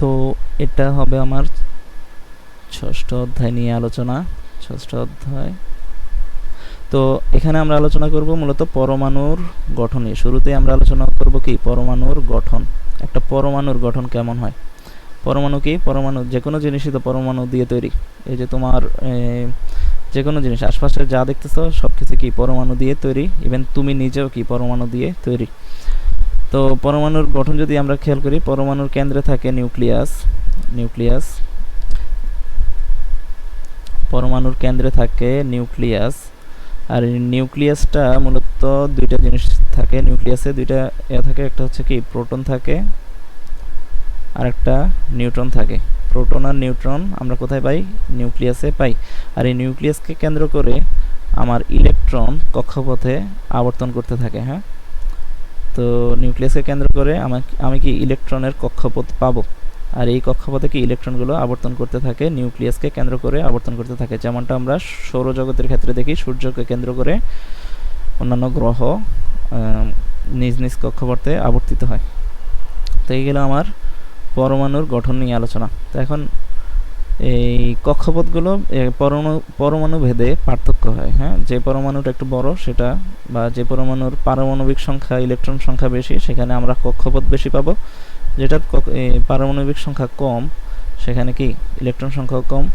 তো এটা হবে আমার ষষ্ঠ অধ্যায় নিয়ে আলোচনা। ষষ্ঠ অধ্যায়। তো এখানে আমরা আলোচনা করব মূলত পরমাণুর গঠন নিয়ে। শুরুতেই আমরা আলোচনা করব কি পরমাণুর গঠন। একটা পরমাণুর গঠন কেমন হয়। পরমাণু কি? পরমাণু যে কোনো জিনিসই তো পরমাণু দিয়ে তৈরি। এই যে তোমার যে কোনো জিনিস আশপাশে যা দেখতেছো সব কিছু কি পরমাণু দিয়ে তৈরি। ইভেন তুমি নিজেও কি পরমাণু দিয়ে তৈরি। তো পরমাণুর গঠন যদি আমরা খেয়াল করি, পরমাণুর কেন্দ্রে থাকে নিউক্লিয়াস। নিউক্লিয়াস পরমাণুর কেন্দ্রে থাকে নিউক্লিয়াস। আর নিউক্লিয়াসটা মূলত দুইটা জিনিস থাকে নিউক্লিয়াসে, দুইটা থাকে। একটা হচ্ছে কি প্রোটন থাকে, আর একটা নিউট্রন থাকে। প্রোটন আর নিউট্রন আমরা কোথায় পাই? নিউক্লিয়াসে পাই। আর এই নিউক্লিয়াসকে কেন্দ্র করে আমার ইলেকট্রন কক্ষপথে আবর্তন করতে থাকে। হ্যাঁ, তো নিউক্লিয়াসকে কেন্দ্র করে আমি কি ইলেকট্রনের কক্ষপথ পাবো। আর এই কক্ষপথে কি ইলেকট্রনগুলো আবর্তন করতে থাকে, নিউক্লিয়াসকে কেন্দ্র করে আবর্তন করতে থাকে। যেমনটা আমরা সৌরজগতের ক্ষেত্রে দেখি, সূর্যকে কেন্দ্র করে অন্যান্য গ্রহ নিজ নিজ কক্ষপথে আবর্তিত হয়। তো এই গেল আমার পরমাণুর গঠন নিয়ে আলোচনা। তো এখন এই কক্ষপথগুলো পরমাণু ভেদে পার্থক্য হয়। হ্যাঁ, যে পরমাণুটা একটু বড় সেটা, বা যে পরমাণুর পারমাণবিক সংখ্যা ইলেকট্রন সংখ্যা বেশি সেখানে আমরা কক্ষপথ বেশি পাবো। যেটার পারমাণবিক সংখ্যা কম সেখানে কি ইলেকট্রন সংখ্যাও কম,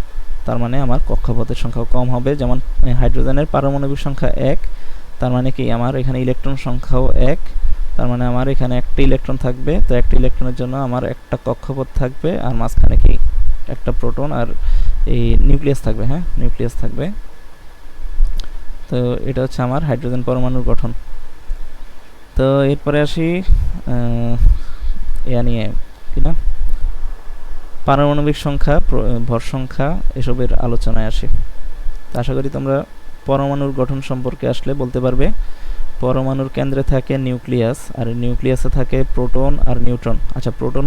তার মানে আমার কক্ষপথের সংখ্যাও কম হবে। যেমন হাইড্রোজেনের পারমাণবিক সংখ্যা 1, তার মানে কি আমার এখানে ইলেকট্রন সংখ্যাও 1, তার মানে আমার এখানে একটা ইলেকট্রন থাকবে। তো একটা ইলেকট্রনের জন্য আমার একটা কক্ষপথ থাকবে, আর মাঝখানে কি একটা প্রোটন আর এই নিউক্লিয়াস থাকবে। হ্যাঁ, নিউক্লিয়াস থাকবে। তো এটা হচ্ছে আমার হাইড্রোজেন পরমাণুর গঠন। তো এরপরে আসি এ নিয়ে কিনা পারমাণবিক সংখ্যা, ভর সংখ্যা এসবের আলোচনায় আসি। তো আশা করি তোমরা পরমাণুর গঠন সম্পর্কে আসলে বলতে পারবে। পরমাণুর কেন্দ্রে থাকে নিউক্লিয়াস, আর নিউক্লিয়াসে থাকে প্রোটন আর নিউট্রন। আচ্ছা, প্রোটন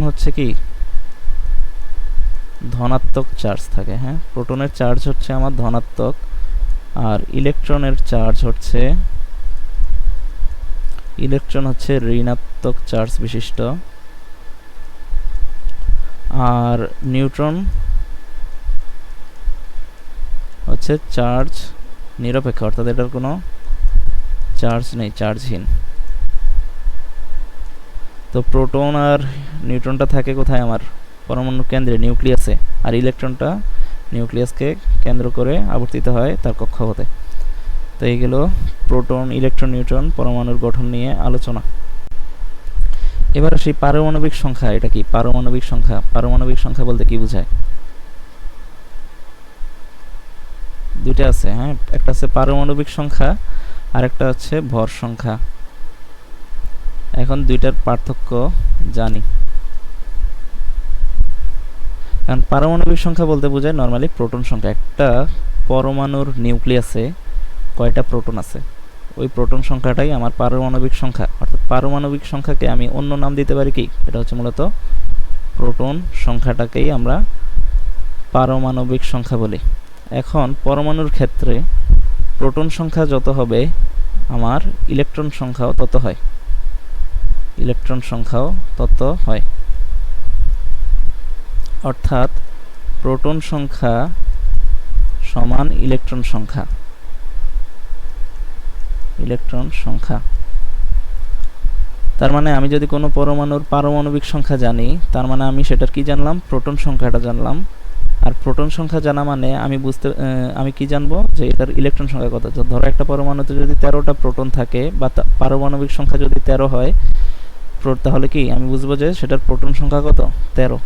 হচ্ছে কি ধনাত্মক চার্জ থাকে। হ্যাঁ, প্রোটনের চার্জ হচ্ছে আমার ধনাত্মক, আর ইলেকট্রনের চার্জ হচ্ছে ঋণাত্মক চার্জ বিশিষ্ট। আর নিউট্রন হচ্ছে চার্জ নিরপেক্ষ, অর্থাৎ এটার কোনো চার্জ নেই, চার্জহীন। তো প্রোটন আর নিউট্রনটা থাকে কোথায়? আমার পরমাণুর কেন্দ্রে নিউক্লিয়াসে, আর ইলেকট্রনটা নিউক্লিয়াসকে কেন্দ্র করে আবর্তিত হয় তার কক্ষপথে। তো এই গেল প্রোটন, ইলেকট্রন, নিউট্রন পরমাণুর গঠন নিয়ে আলোচনা। এবার সেই পারমাণবিক সংখ্যা। এটা কি পারমাণবিক সংখ্যা? পারমাণবিক সংখ্যা বলতে কি বোঝায়? দুইটা আছে। হ্যাঁ, একটা আছে পারমাণবিক সংখ্যা, আর একটা হচ্ছে ভর সংখ্যা। এখন দুইটার পার্থক্য জানি। কারণ পারমাণবিক সংখ্যা বলতে বোঝায় নর্মালি প্রোটন সংখ্যা। একটা পরমাণুর নিউক্লিয়াসে কয়টা প্রোটন আছে, ওই প্রোটন সংখ্যাটাই আমার পারমাণবিক সংখ্যা। অর্থাৎ পারমাণবিক সংখ্যাকে আমি অন্য নাম দিতে পারি কি, এটা হচ্ছে মূলত প্রোটন সংখ্যাটাকেই আমরা পারমাণবিক সংখ্যা বলি। এখন পরমাণুর ক্ষেত্রে প্রোটন সংখ্যা যত হবে আমার ইলেকট্রন সংখ্যাও তত হয়। ইলেকট্রন সংখ্যাও তত হয়। অর্থাৎ প্রোটন সংখ্যা সমান ইলেকট্রন সংখ্যা। ইলেকট্রন সংখ্যা তার মানে আমি যদি কোনো পরমাণুর পারমাণবিক সংখ্যা জানি, তার মানে আমি সেটার কি জানলাম? প্রোটন সংখ্যাটা জানলাম। আর প্রোটন সংখ্যা জানা মানে আমি কি জানবো? যে এটার ইলেকট্রন সংখ্যা কত। ধরো একটা পরমাণুতে যদি 13টা প্রোটন থাকে, বা পারমাণবিক সংখ্যা যদি 13 হয়, তাহলে কি আমি বুঝবো যে সেটার প্রোটন সংখ্যা কত? 13।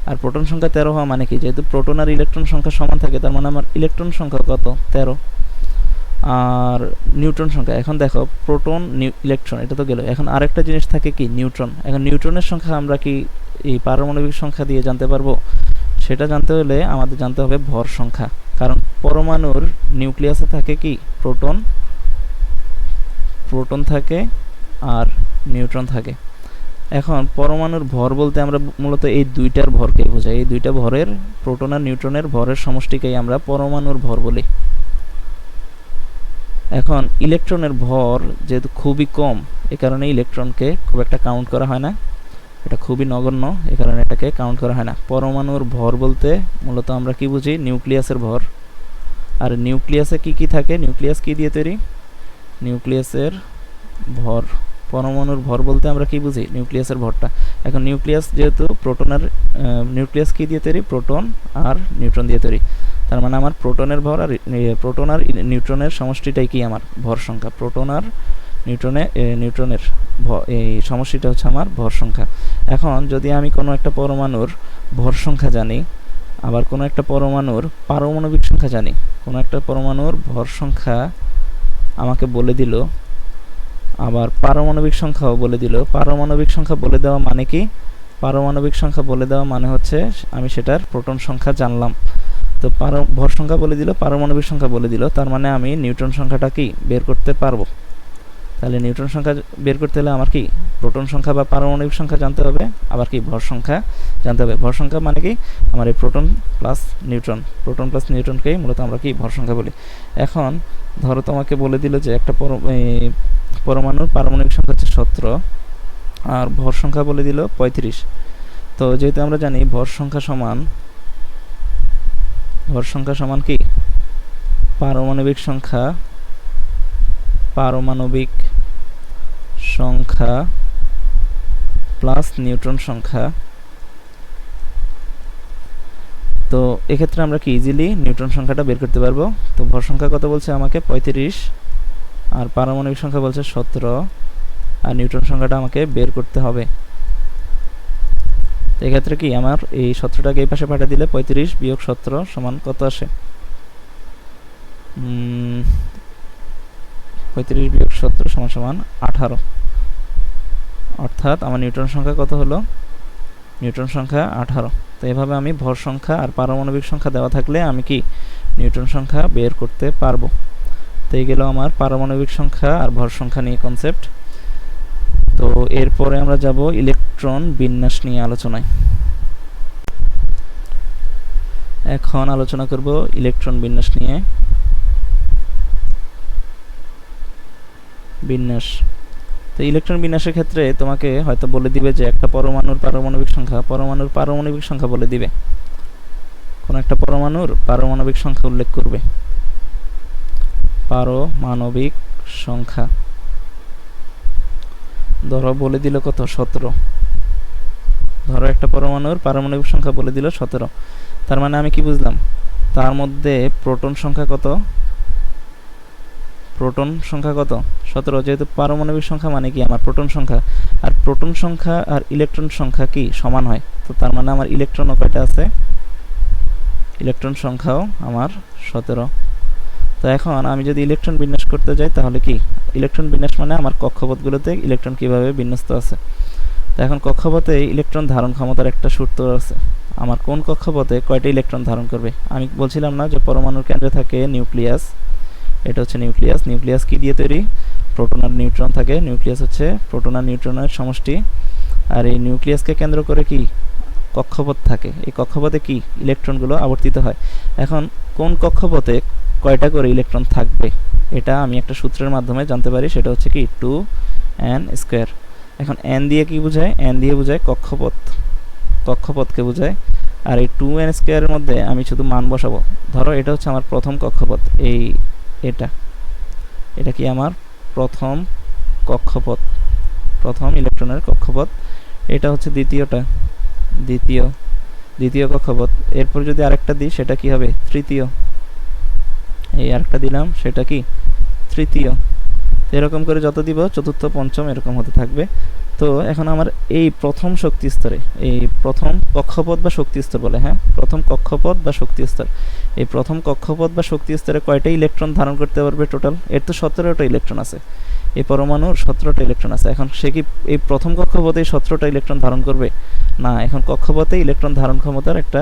আর প্রোটন সংখ্যা 13 হওয়া মানে কি, যেহেতু প্রোটন আর ইলেকট্রন সংখ্যা সমান থাকে, তার মানে আমার ইলেকট্রন সংখ্যা কত? 13। আর নিউট্রন সংখ্যা, এখন দেখো প্রোটন, ইলেকট্রন, এটা তো গেল। এখন আরেকটা জিনিস থাকে কি নিউট্রন। এখন নিউট্রনের সংখ্যা আমরা কি এই পারমাণবিক সংখ্যা দিয়ে জানতে পারবো? সেটা জানতে হলে আমাদের জানতে হবে ভর সংখ্যা। কারণ পরমাণুর নিউক্লিয়াসে থাকে কি প্রোটন থাকে আর নিউট্রন থাকে। এখন পরমাণুর ভর বলতে আমরা মূলত এই দুইটার ভরকে বোঝাই। এই দুইটা ভরের, প্রোটন আর নিউট্রনের ভরের সমষ্টিকেই আমরা পরমাণুর ভর বলি। এখন ইলেকট্রনের ভর যেহেতু খুবই কম, এ কারণে ইলেকট্রনকে খুব একটা কাউন্ট করা হয় না, এটা খুবই নগণ্য, এ কারণে এটাকে কাউন্ট করা হয় না। পরমাণুর ভর বলতে মূলত আমরা কি বুঝি? নিউক্লিয়াসের ভর। আর নিউক্লিয়াসে কি কি থাকে? নিউক্লিয়াস কি দিয়ে তৈরি? নিউক্লিয়াসের ভর। পরমাণুর ভর বলতে আমরা কি বুঝি? নিউক্লিয়াসের ভরটা। এখন নিউক্লিয়াস যেহেতু প্রোটন আর নিউক্লিয়াস কি দিয়ে তৈরি? প্রোটন আর নিউট্রন দিয়ে তৈরি। তার মানে আমার প্রোটনের ভর আর প্রোটন আর নিউট্রনের সমষ্টিটাই কি আমার ভর সংখ্যা। প্রোটন আর নিউট্রনের এই সমষ্টিটা হচ্ছে আমার ভর সংখ্যা। এখন যদি আমি কোনো একটা পরমাণুর ভর সংখ্যা জানি, আবার কোনো একটা পরমাণুর পারমাণবিক সংখ্যা জানি, কোনো একটা পরমাণুর ভর সংখ্যা আমাকে বলে দিল, আবার পারমাণবিক সংখ্যাও বলে দিল। পারমাণবিক সংখ্যা বলে দেওয়া মানে কি? পারমাণবিক সংখ্যা বলে দেওয়া মানে হচ্ছে আমি সেটার প্রোটন সংখ্যা জানলাম। তো ভর সংখ্যা বলে দিল, পারমাণবিক সংখ্যা বলে দিল, তার মানে আমি নিউট্রন সংখ্যাটা কি বের করতে পারবো। তাহলে নিউট্রন সংখ্যা বের করতে হলে আমার কি প্রোটন সংখ্যা বা পারমাণবিক সংখ্যা জানতে হবে, আবার কি ভর সংখ্যা জানতে হবে। ভর সংখ্যা মানে কি? আমার এই প্রোটন প্লাস নিউট্রনকেই মূলত আমরা কি ভর সংখ্যা বলি। এখন ধরো তোমাকে বলে দিল যে একটা পরমাণুর পারমাণবিক সংখ্যা হচ্ছে 17 আর ভর সংখ্যা বলে দিল 35। তো যেহেতু আমরা জানি ভর সংখ্যা সমান কি পারমাণবিক সংখ্যা প্লাস নিউট্রন সংখ্যা, তো এক্ষেত্রে আমরা কি ইজিলি নিউট্রন সংখ্যাটা বের করতে পারবো। তো ভর সংখ্যা কত বলছে আমাকে? 35, আর পারমাণবিক সংখ্যা বলছে 17, আর নিউট্রন সংখ্যাটা আমাকে বের করতে হবে। তো এক্ষেত্রে কি আমার এই 17টাকে এই পাশে পাঠিয়ে দিলে 35 বিয়োগ 17 সমান কত আসে? 35 বিয়োগ 17 সমান 18। অর্থাৎ আমার নিউট্রন সংখ্যা কত হলো? নিউট্রন সংখ্যা 18। তো এভাবে আমি ভর সংখ্যা আর পারমাণবিক সংখ্যা দেওয়া থাকলে আমি কি নিউট্রন সংখ্যা বের করতে পারবো। তো এই গেল আমার পারমাণবিক সংখ্যা আর ভর সংখ্যা নিয়ে কনসেপ্ট। তো এরপরে আমরা যাব ইলেকট্রন বিন্যাস নিয়ে আলোচনায়। এখন আলোচনা করব ইলেকট্রন বিন্যাস নিয়ে। তো ইলেকট্রন বিন্যাসের ক্ষেত্রে তোমাকে হয়তো বলে দিবে যে একটা পরমাণুর পারমাণবিক সংখ্যা বলে দিবে, কোন একটা পরমাণুর পারমাণবিক সংখ্যা উল্লেখ করবে। পারমাণবিক সংখ্যা ধরো বলে দিল কত? 17। ধরো একটা পরমাণুর পারমাণবিক সংখ্যা বলে দিল 17। তার মানে আমি কি বুঝলাম? তার মধ্যে প্রোটন সংখ্যা কত? 17। যেহেতু পারমাণবিক সংখ্যা মানে কি আমার প্রোটন সংখ্যা, আর প্রোটন সংখ্যা আর ইলেকট্রন সংখ্যা কি সমান হয়। তো তার মানে আমার ইলেকট্রনও কয়টা আছে? ইলেকট্রন সংখ্যাও আমার 17। তো এখন আমি যদি ইলেকট্রন বিন্যাস করতে যাই তাহলে কি ইলেকট্রন বিন্যাস মানে আমার কক্ষপথগুলোতে ইলেকট্রন কিভাবে বিন্যস্ত আছে। তো এখন কক্ষপথে ইলেকট্রন ধারণ ক্ষমতার একটা সূত্র আছে। আমার কোন কক্ষপথে কয়টা ইলেকট্রন ধারণ করবে। আমি বলছিলাম না যে পরমাণুর কেন্দ্রে থাকে নিউক্লিয়াস, এটা হচ্ছে নিউক্লিয়াস কি দিয়ে তৈরি? প্রোটন আর নিউট্রন থাকে। নিউক্লিয়াস হচ্ছে প্রোটন আর নিউট্রনের সমষ্টি, আর এই নিউক্লিয়াসকে কেন্দ্র করে কি কক্ষপথ থাকে। এই কক্ষপথে কি ইলেকট্রনগুলো আবর্তিত হয়। এখন কোন কক্ষপথে কয়টা করে ইলেকট্রন থাকবে এটা আমি একটা সূত্রের মাধ্যমে জানতে পারি, সেটা হচ্ছে কি 2n²। এখন n দিয়ে কি বোঝায়? n দিয়ে বোঝায় কক্ষপথকে বোঝায়। আর এই 2n² এর মধ্যে আমি শুধু মান বসাবো। ধরো এটা হচ্ছে আমার প্রথম কক্ষপথ, এটা কি আমার প্রথম কক্ষপথ, প্রথম ইলেকট্রনের কক্ষপথ। এটা হচ্ছে দ্বিতীয় কক্ষপথ। এরপর যদি আরেকটা দিই সেটা কি হবে? তৃতীয়। এই আরেকটা দিলাম সেটা কি? তৃতীয়। এরকম করে যত দিব চতুর্থ, পঞ্চম এরকম হতে থাকবে। তো এখন আমার এই প্রথম শক্তি স্তরে, এই প্রথম কক্ষপথ বা শক্তি স্তর বলে, হ্যাঁ প্রথম কক্ষপথ বা শক্তি স্তর, এই প্রথম কক্ষপথ বা শক্তি স্তরে কয়টা ইলেকট্রন ধারণ করতে পারবে টোটাল? এর তো 17টা ইলেকট্রন আছে, এই পরমাণুর 17টা ইলেকট্রন আছে। এখন সে কি এই প্রথম কক্ষপথে 17টা ইলেকট্রন ধারণ করবে? না, এখন কক্ষপথে ইলেকট্রন ধারণ ক্ষমতার একটা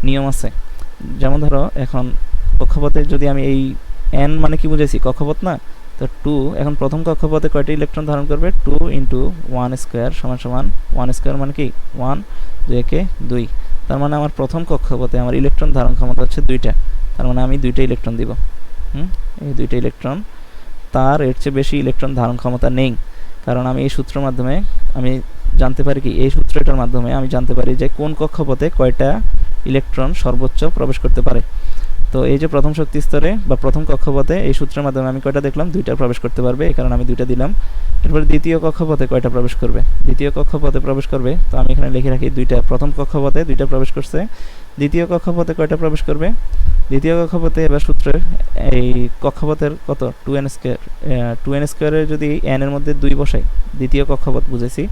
নিয়ম আছে। যেমন ধরো এখন কক্ষপথে যদি আমি এই n মানে কি বুঝাইছি? কক্ষপথ না, তো 2 এখন প্রথম কক্ষপথে কয়টা ইলেকট্রন ধারণ করবে? 2 × 1² সমান 1² মানে কি 1, 2 × 2। তার মানে আমার প্রথম কক্ষপথে আমার ইলেকট্রন ধারণ ক্ষমতা হচ্ছে 2টা। তার মানে আমি 2টা ইলেকট্রন দিব। এই 2টা ইলেকট্রন তার এর চেয়ে বেশি ইলেকট্রন ধারণ ক্ষমতা নেই। কারণ আমি এই সূত্রের মাধ্যমে আমি জানতে পারি কি, এই সূত্রটার মাধ্যমে আমি জানতে পারি যে কোন কক্ষপথে কয়টা ইলেকট্রন সর্বোচ্চ প্রবেশ করতে পারে। তো এই যে প্রথম শক্তি স্তরে বা প্রথম কক্ষপথে এই সূত্রের মাধ্যমে আমি কয়টা দেখলাম, 2টা প্রবেশ করতে পারবে, এই কারণে আমি 2টা দিলাম। এরপরে দ্বিতীয় কক্ষপথে কয়টা প্রবেশ করবে, দ্বিতীয় কক্ষপথে প্রবেশ করবে, তো আমি এখানে লিখে রাখি 2টা। প্রথম কক্ষপথে 2টা প্রবেশ করছে, দ্বিতীয় কক্ষপথে কয়টা প্রবেশ করবে, দ্বিতীয় কক্ষপথে এবার সূত্রের এই কক্ষপথের কত 2n স্কয়ার, 2n স্কয়ারে যদি n এর মধ্যে 2 বসাই, দ্বিতীয় কক্ষপথ বুঝেছি,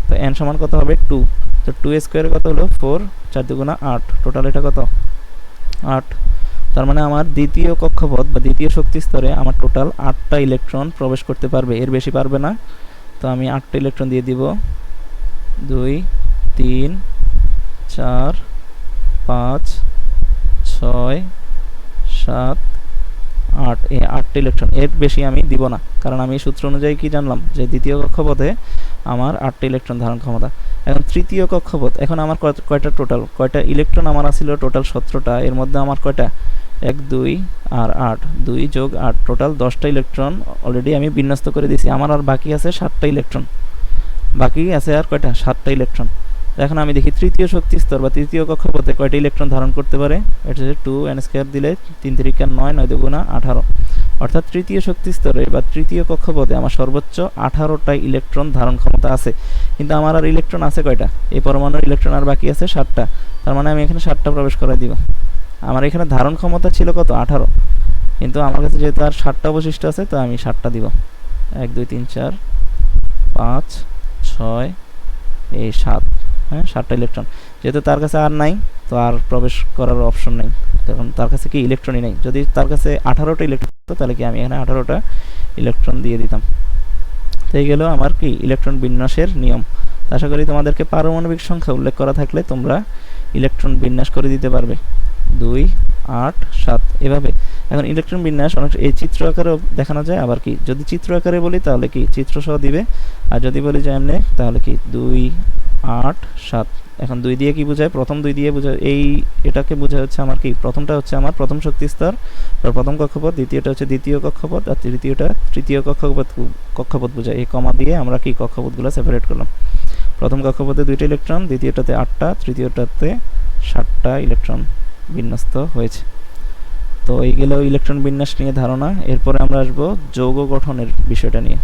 তো n সমান কত হবে 2, তো 2 স্কয়ারে কত হলো 4, 4 দুগুণা 8, টোটাল এটা কত 8। তার মানে আমার দ্বিতীয় কক্ষপথ বা দ্বিতীয় শক্তি স্তরে আমার টোটাল 8টা ইলেকট্রন প্রবেশ করতে পারবে, এর বেশি পারবে না। তো আমি 8টা ইলেকট্রন দিয়ে দিব, 2 3 4 5 6 7 8, এই 8টা ইলেকট্রন, এর বেশি আমি দিব না, কারণ আমি সূত্র অনুযায়ী কি জানলাম যে দ্বিতীয় কক্ষপথে আমার 8টা ইলেকট্রন ধারণ ক্ষমতা। এখন তৃতীয় কক্ষপথ, এখন আমার কয়টা টোটাল, কয়টা ইলেকট্রন আমার আছিল টোটাল 17টা, এর মধ্যে আমার কয়টা 1 2 আর 8, 2 যোগ 8, টোটাল 10টা ইলেকট্রন অলরেডি আমি বিন্যস্ত করে দিয়েছি। আমার আর বাকি আছে 7টা ইলেকট্রন, বাকি আছে আর কয়টা 7টা ইলেকট্রন। এখন আমি দেখি তৃতীয় শক্তি স্তর বা তৃতীয় কক্ষপথে কয়টা ইলেকট্রন ধারণ করতে পারে, এটা হচ্ছে 2n স্কয়ার দিলে 3 3 9, 9 দুগুণা 18, অর্থাৎ তৃতীয় শক্তি স্তরে বা তৃতীয় কক্ষপথে আমার সর্বোচ্চ 18টা ইলেকট্রন ধারণ ক্ষমতা আছে। কিন্তু আমার আর ইলেকট্রন আছে কয়টা, এই পরমাণুর ইলেকট্রন আর বাকি আছে 7টা, তার মানে আমি এখানে 7টা প্রবেশ করাই দিব। আমার এখানে ধারণ ক্ষমতা ছিল কত 18, কিন্তু আমার কাছে যেহেতু আর 7টা অবশিষ্ট আছে, তো আমি 7টা দিব, 1 2 3 4 5 6 এই 7, হ্যাঁ 7টা ইলেকট্রন। যেহেতু তার কাছে আর নাই, তো আর প্রবেশ করার অপশন নেই, কারণ তার কাছে কি ইলেকট্রনই নেই। যদি তার কাছে 18টা ইলেকট্রন হতো, তাহলে কি আমি এখানে 18টা ইলেকট্রন দিয়ে দিতাম। তো এই গেল আমার কি ইলেকট্রন বিন্যাসের নিয়ম। আশা করি তোমাদেরকে পারমাণবিক সংখ্যা উল্লেখ করা থাকলে তোমরা ইলেকট্রন বিন্যাস করে দিতে পারবে, 2 8 7 এভাবে। এখন ইলেকট্রন বিন্যাস অনেক এই চিত্র আকারেও দেখানো যায়, আবার কি যদি চিত্র আকারে বলি তাহলে কি চিত্র সহ দিবে, আর যদি বলি যে এমনি তাহলে কি 2 8 7। এখন 2 দিয়ে কি বোঝায়, প্রথম 2 দিয়ে বোঝায় এই এটাকে বোঝায় হচ্ছে আমার কি, প্রথমটা হচ্ছে আমার প্রথম শক্তি স্তর বা প্রথম কক্ষপথ, দ্বিতীয়টা হচ্ছে দ্বিতীয় কক্ষপথ, আর তৃতীয়টা তৃতীয় কক্ষপথ বোঝায়। এই কমা দিয়ে আমরা কি কক্ষপথগুলো সেপারেট করলাম। প্রথম কক্ষপথে 2টা ইলেকট্রন, দ্বিতীয়টাতে 8টা, তৃতীয়টাতে 7টা ইলেকট্রন বিন্যস্ত হয়েছে। তো এই গেল ইলেকট্রন বিন্যাস নিয়ে ধারণা। এরপরে আমরা আসবো যৌগ গঠনের বিষয়টা নিয়ে।